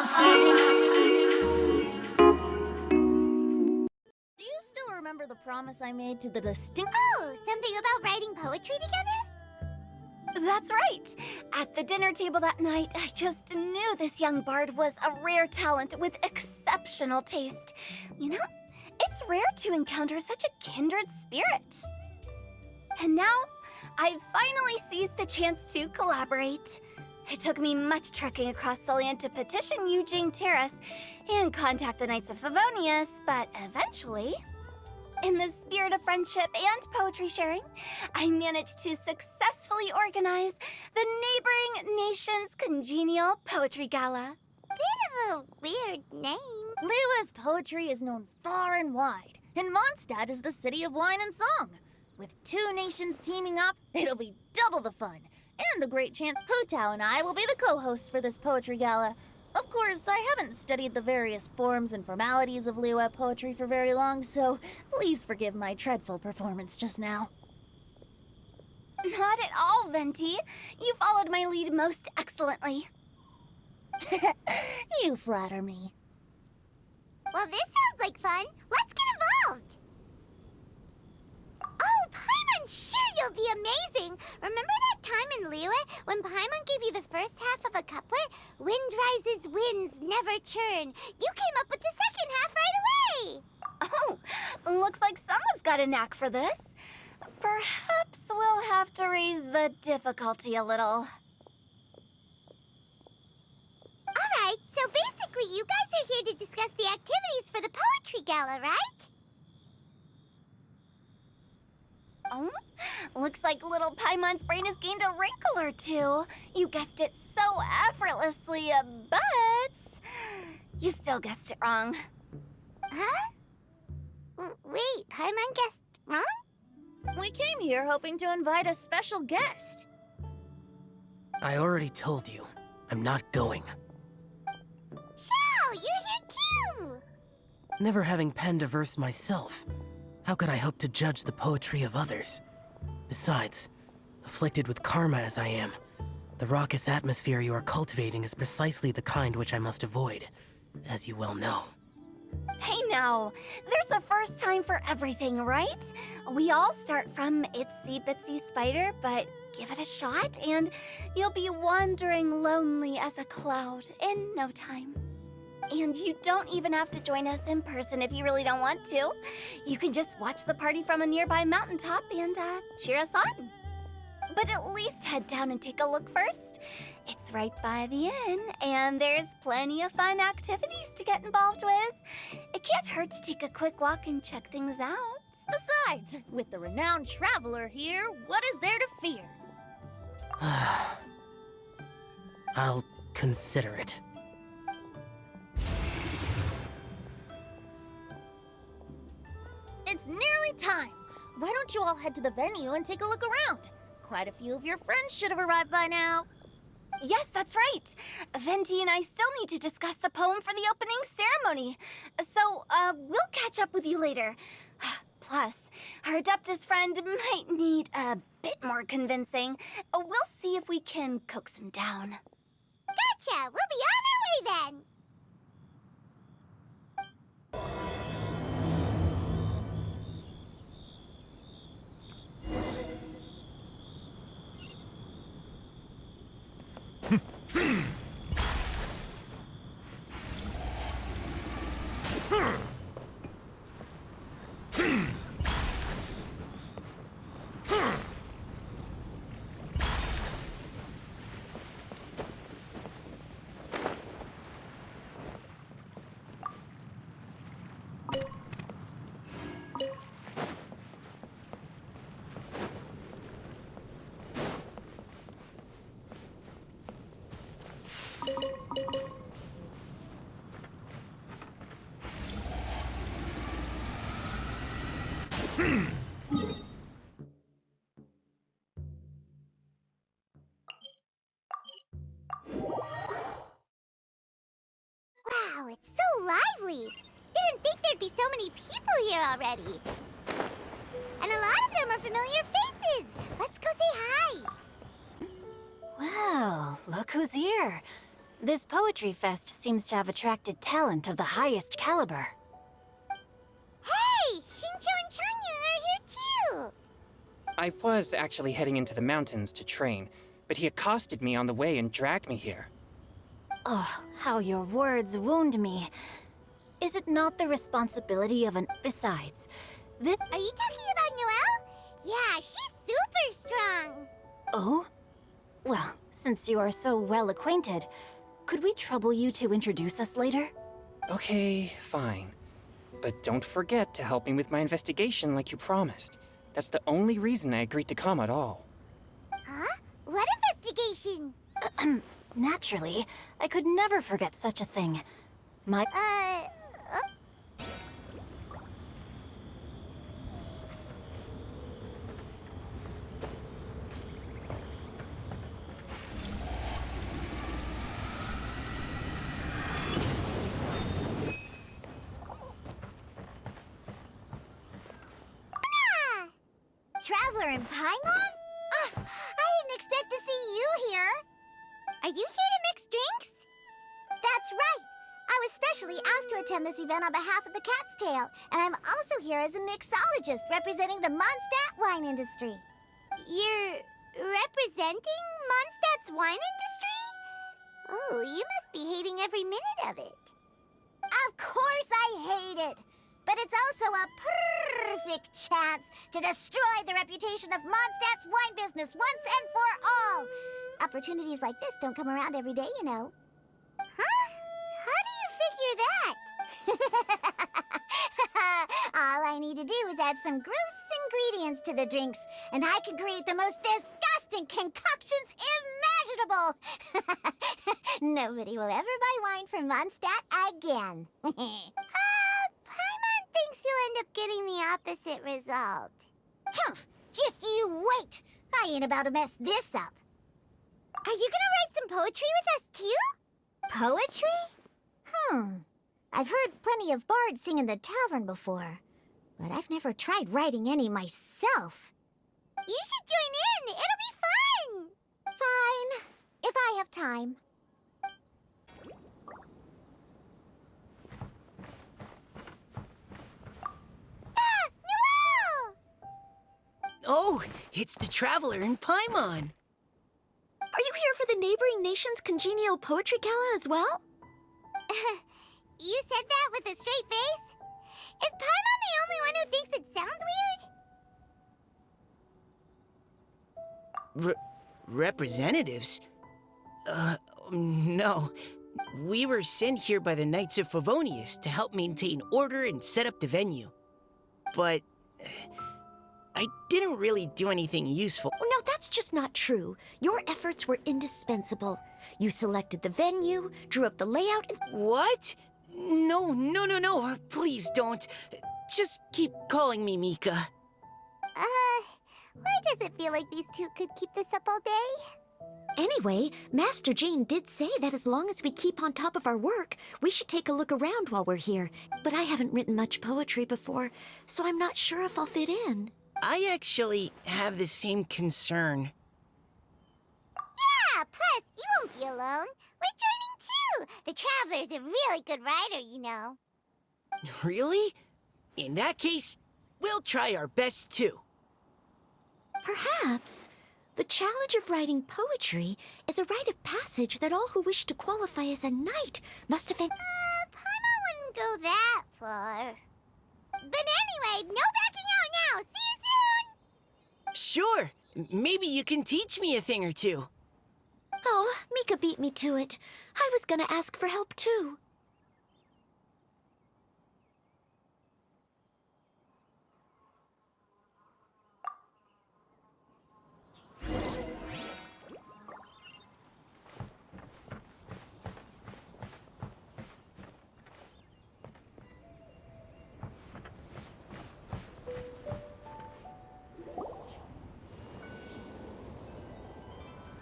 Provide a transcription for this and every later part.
Do you still remember the promise I made to the distinct— Oh, something about writing poetry together? That's right! At the dinner table that night, I just knew this young bard was a rare talent with exceptional taste. You know, it's rare to encounter such a kindred spirit. And now, I've finally seized the chance to collaborate. It took me much trekking across the land to petition Eugene Terrace and contact the Knights of Favonius, but eventually, in the spirit of friendship and poetry sharing, I managed to successfully organize the neighboring nation's congenial poetry gala. Bit of a weird name. Liyue's poetry is known far and wide, and Mondstadt is the city of wine and song. With two nations teaming up, it'll be double the fun, and a great chance Putao and I will be the co-hosts for this poetry gala. Of course, I haven't studied the various forms and formalities of Liyue poetry for very long, so please forgive my dreadful performance just now. Not at all, Venti. You followed my lead most excellently. You flatter me. Well, this sounds like fun. Let's get involved. Oh, Paimon, sure you'll be amazing. Remember that time in Liyue when Paimon gave you the first half of a couplet? Wind rises, winds never churn. You came up with the second half right away. Oh, looks like someone's got a knack for this. Perhaps we'll have to raise the difficulty a little. All right, so basically you guys are here to discuss the activities for the poetry gala, right? Oh, looks like little Paimon's brain has gained a wrinkle or two. You guessed it so effortlessly, but you still guessed it wrong. Huh? Wait, Paimon guessed wrong? We came here hoping to invite a special guest. I already told you, I'm not going. Xiao, you're here too! Never having penned a verse myself, how could I hope to judge the poetry of others? Besides, afflicted with karma as I am, the raucous atmosphere you are cultivating is precisely the kind which I must avoid, as you well know. Hey now, there's a first time for everything, right? We all start from itsy bitsy spider, but give it a shot and you'll be wandering lonely as a cloud in no time. And you don't even have to join us in person if you really don't want to. You can just watch the party from a nearby mountaintop and cheer us on. But at least head down and take a look first. It's right by the inn, and there's plenty of fun activities to get involved with. It can't hurt to take a quick walk and check things out. Besides, with the renowned traveler here, what is there to fear? I'll consider it. It's nearly time. Why don't you all head to the venue and take a look around? Quite a few of your friends should have arrived by now. Yes, that's right. Venti and I still need to discuss the poem for the opening ceremony. So, we'll catch up with you later. Plus, our Adeptus friend might need a bit more convincing. We'll see if we can coax him down. Gotcha! We'll be on our way then! Wow, it's so lively! Didn't think there'd be so many people here already. And a lot of them are familiar faces. Let's go say hi. Well, look who's here. This poetry fest seems to have attracted talent of the highest caliber. Hey! Shincho and Changyun are here too! I was actually heading into the mountains to train, but he accosted me on the way and dragged me here. Oh, how your words wound me. Is it not the responsibility of an... Besides, this... Are you talking about Noelle? Yeah, she's super strong! Oh? Well, since you are so well acquainted, could we trouble you to introduce us later? Okay, fine. But don't forget to help me with my investigation like you promised. That's the only reason I agreed to come at all. Huh? What investigation? Naturally, I could never forget such a thing. My... Traveler in Paimon? I didn't expect to see you here. Are you here to mix drinks? That's right. I was specially asked to attend this event on behalf of the Cat's Tail, and I'm also here as a mixologist representing the Mondstadt wine industry. You're representing Mondstadt's wine industry? Oh, you must be hating every minute of it. Of course I hate it. But it's also a perfect chance to destroy the reputation of Mondstadt's wine business once and for all. Opportunities like this don't come around every day, you know. Huh? How do you figure that? All I need to do is add some gross ingredients to the drinks, and I can create the most disgusting concoctions imaginable. Nobody will ever buy wine from Mondstadt again. Paimon thinks you'll end up getting the opposite result. Just you wait! I ain't about to mess this up. Are you gonna write some poetry with us too? Poetry? I've heard plenty of bards sing in the tavern before, but I've never tried writing any myself. You should join in! It'll be fun! Fine, if I have time. Oh, it's the Traveler in Paimon. Are you here for the neighboring nation's congenial poetry gala as well? You said that with a straight face? Is Paimon the only one who thinks it sounds weird? Representatives? No. We were sent here by the Knights of Favonius to help maintain order and set up the venue. But... I didn't really do anything useful. Oh, no, that's just not true. Your efforts were indispensable. You selected the venue, drew up the layout, and... What? No. Please don't. Just keep calling me Mika. Why does it feel like these two could keep this up all day? Anyway, Master Jane did say that as long as we keep on top of our work, we should take a look around while we're here. But I haven't written much poetry before, so I'm not sure if I'll fit in. I actually have the same concern. Yeah, plus, you won't be alone. We're joining too. The Traveler's a really good writer, you know. Really? In that case, we'll try our best too. Perhaps the challenge of writing poetry is a rite of passage that all who wish to qualify as a knight must have... Paimon wouldn't go that far. But anyway, no backing out now. See you soon! Sure. Maybe you can teach me a thing or two. Oh, Mika beat me to it. I was gonna ask for help too.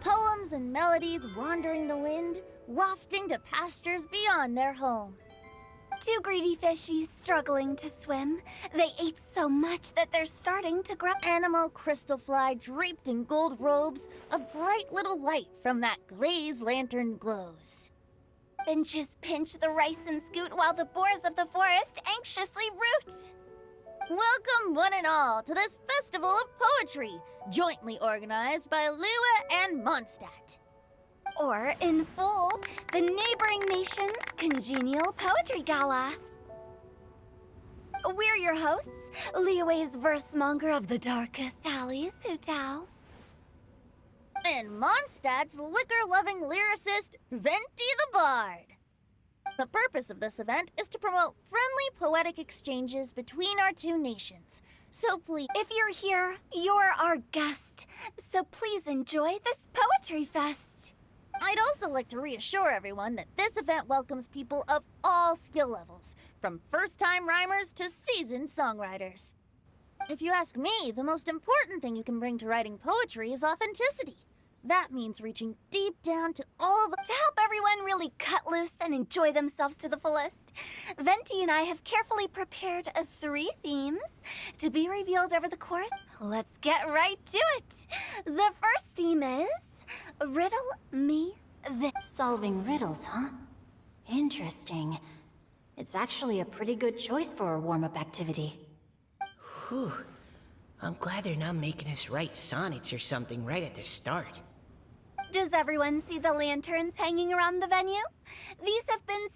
Poems and melodies wandering the wind, wafting to pastures beyond their home. Two greedy fishies struggling to swim. They ate so much that they're starting to grow. Animal crystal fly draped in gold robes, a bright little light from that glazed lantern glows. Benches pinch the rice and scoot while the boars of the forest anxiously root. Welcome, one and all, to this festival of poetry, jointly organized by Liyue and Mondstadt. Or, in full, the neighboring nation's congenial poetry gala. We're your hosts, Liyue's verse-monger of the darkest alleys, Hutao. And Mondstadt's liquor-loving lyricist, Venti the Bard. The purpose of this event is to promote friendly poetic exchanges between our two nations. So please, If you're here, you're our guest, so please enjoy this poetry fest. I'd also like to reassure everyone that this event welcomes people of all skill levels, from first-time rhymers to seasoned songwriters. If you ask me, the most important thing you can bring to writing poetry is authenticity. That means reaching deep down to all the... To help everyone really cut loose and enjoy themselves to the fullest, Venti and I have carefully prepared 3 themes to be revealed over the course. Let's get right to it. The first theme is Riddle Me This. Solving riddles, huh? Interesting. It's actually a pretty good choice for a warm-up activity. Whew. I'm glad they're not making us write sonnets or something right at the start. Does everyone see the lanterns hanging around the venue? These have been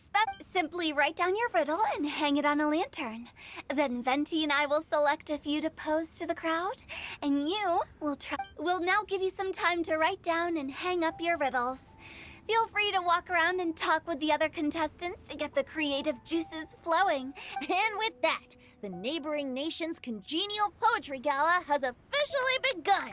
Simply write down your riddle and hang it on a lantern. Then Venti and I will select a few to pose to the crowd, and you will We'll now give you some time to write down and hang up your riddles. Feel free to walk around and talk with the other contestants to get the creative juices flowing. And with that, the neighboring nation's congenial poetry gala has officially begun.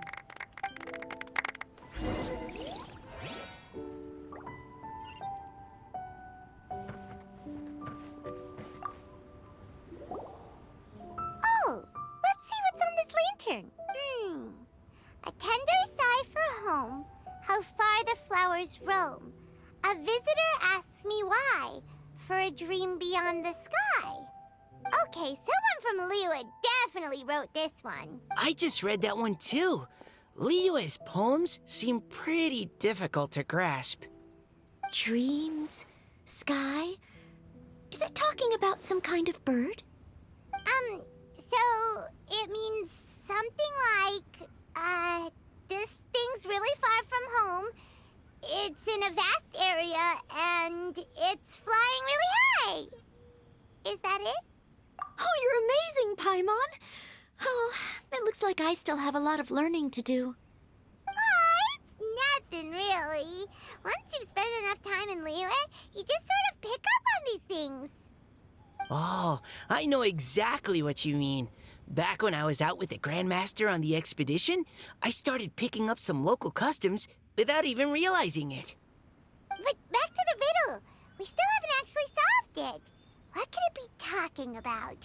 Oh, let's see what's on this lantern. A tender sigh for home, how far the flowers roam. A visitor asks me why, for a dream beyond the sky. Okay, someone from Liyue definitely wrote this one. I just read that one too. Liyue's poems seem pretty difficult to grasp. Dreams? Sky? Is it talking about some kind of bird? So it means something like, this thing's really far from home. It's in a vast area, and it's flying really high. Is that it? Oh, you're amazing, Paimon! Oh, it looks like I still have a lot of learning to do. It's nothing, really. Once you've spent enough time in Liyue, you just sort of pick up on these things. Oh, I know exactly what you mean. Back when I was out with the Grandmaster on the expedition, I started picking up some local customs without even realizing it. But back to the riddle. We still haven't actually solved it. What could it be talking about?